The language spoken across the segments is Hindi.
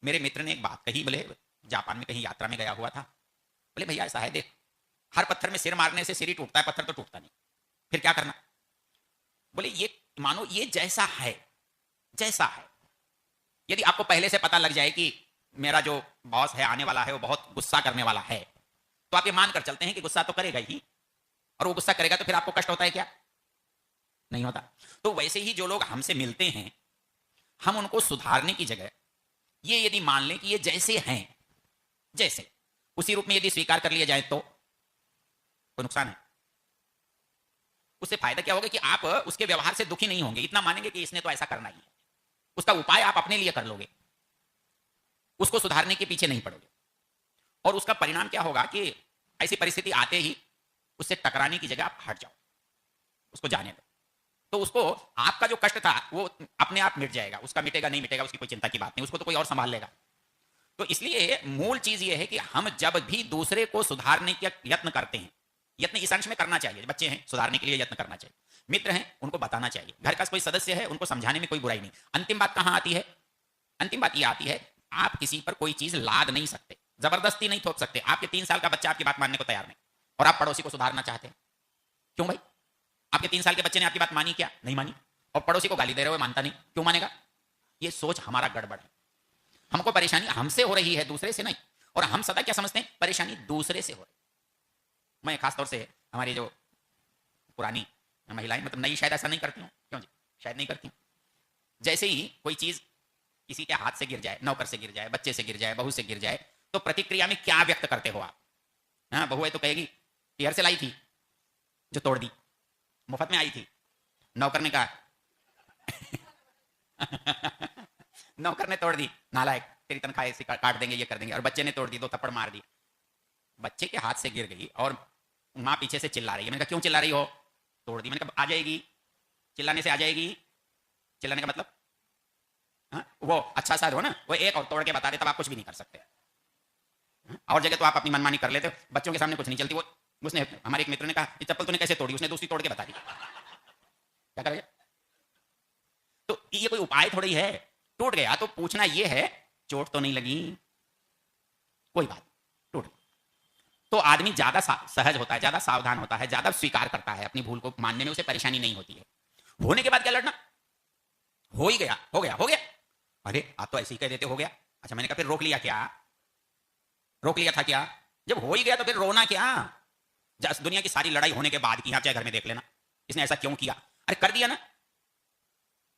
मेरे मित्र ने एक बात कही, बोले जापान में कहीं यात्रा में गया हुआ था, बोले भैया ऐसा है देख, हर पत्थर में सिर मारने से सिर ही टूटता है, पत्थर तो टूटता नहीं, फिर क्या करना? बोले ये मानो ये जैसा है, जैसा है, यदि आपको पहले से पता लग जाए कि मेरा जो बॉस है आने वाला है वो बहुत गुस्सा करने वाला है, तो आप ये मानकर चलते हैं कि गुस्सा तो करेगा ही, और वो गुस्सा करेगा तो फिर आपको कष्ट होता है क्या? नहीं होता। तो वैसे ही जो लोग हमसे मिलते हैं, हम उनको सुधारने की जगह ये यदि मान लें कि ये जैसे हैं, जैसे उसी रूप में यदि स्वीकार कर लिया जाए तो कोई नुकसान है? उससे फायदा क्या होगा कि आप उसके व्यवहार से दुखी नहीं होंगे, इतना मानेंगे कि इसने तो ऐसा करना ही है, उसका उपाय आप अपने लिए कर लोगे, उसको सुधारने के पीछे नहीं पड़ोगे। और उसका परिणाम क्या होगा कि ऐसी परिस्थिति आते ही उससे टकराने की जगह आप हट जाओ, उसको जाने दो, तो उसको आपका जो कष्ट था वो अपने आप मिट जाएगा, उसका मिटेगा नहीं मिटेगा उसकी कोई चिंता की बात नहीं, उसको तो कोई और संभाल लेगा। तो इसलिए मूल चीज ये है कि हम जब भी दूसरे को सुधारने का यत्न करते हैं, यत्न इस अंश में करना चाहिए, बच्चे हैं सुधारने के लिए यत्न करना चाहिए, मित्र हैं उनको बताना चाहिए, घर का कोई सदस्य है उनको समझाने में कोई बुराई नहीं। अंतिम बात कहां आती है? अंतिम बात यह आती है, आप किसी पर कोई चीज लाद नहीं सकते, जबरदस्ती नहीं थोप सकते। आपके 3 साल का बच्चा आपकी बात मानने को तैयार नहीं, और आप पड़ोसी को सुधारना चाहते हैं, क्यों भाई? आपके 3 साल के बच्चे ने आपकी बात मानी क्या? नहीं मानी, और पड़ोसी को गाली दे रहे हो मानता नहीं, क्यों मानेगा? ये सोच हमारा गड़बड़ है। हमको परेशानी हमसे हो रही है, दूसरे से नहीं, और हम सदा क्या समझते हैं? परेशानी दूसरे से हो रही। मैं खासतौर से हमारी जो पुरानी महिलाएं, मतलब नई शायद ऐसा नहीं करती हूँ, क्यों जी? शायद नहीं करती हूँ। जैसे ही कोई चीज किसी के हाथ से गिर जाए, नौकर से गिर जाए, बच्चे से गिर जाए, बहू से गिर जाए, तो प्रतिक्रिया में क्या व्यक्त करते हो आप? हाँ, बहू है तो कहेगी पियर से लाई थी जो तोड़ दी, मुफ्त में आई थी। नौकर ने कहा नौकर ने तोड़ दी, नालायक, तेरी तनख्वाह ऐसे काट देंगे, ये कर देंगे। और बच्चे ने तोड़ दी, 2 थप्पड़ मार दी। बच्चे के हाथ से गिर गई और माँ पीछे से चिल्ला रही है। मैंने कहा क्यों चिल्ला रही हो? तोड़ दी। मैंने कहा आ जाएगी, चिल्लाने से आ जाएगी। चिल्लाने का मतलब हाँ? वो अच्छा सा हो ना, वो एक और तोड़ के बता दे, तब आप कुछ भी नहीं कर सकते। हाँ? और जगह तो आप अपनी मनमानी कर लेते हो, बच्चों के सामने कुछ नहीं चलती। वो उसने, हमारे एक मित्र ने कहा ये चप्पल तूने कैसे तोड़ी? उसने दूसरी तोड़ के बता दी। क्या करेगा? तो ये कोई उपाय थोड़ी है। टूट गया तो पूछना ये है चोट तो नहीं लगी, कोई बात, टूट गया। तो आदमी ज्यादा सहज होता है, ज्यादा सावधान होता है, ज्यादा स्वीकार करता है, अपनी भूल को मानने में उसे परेशानी नहीं होती है। होने के बाद क्या लड़ना? हो ही गया, हो गया, हो गया। अरे आप तो ऐसे ही कह देते हो गया। अच्छा, मैंने कहा फिर रोक लिया क्या? रोक लिया था क्या? जब हो ही गया तो फिर रोना क्या? दुनिया की सारी लड़ाई होने के बाद की, आप चाहे घर में देख लेना, इसने ऐसा क्यों किया? अरे कर दिया ना,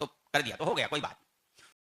तो कर दिया तो हो गया, कोई बात नहीं।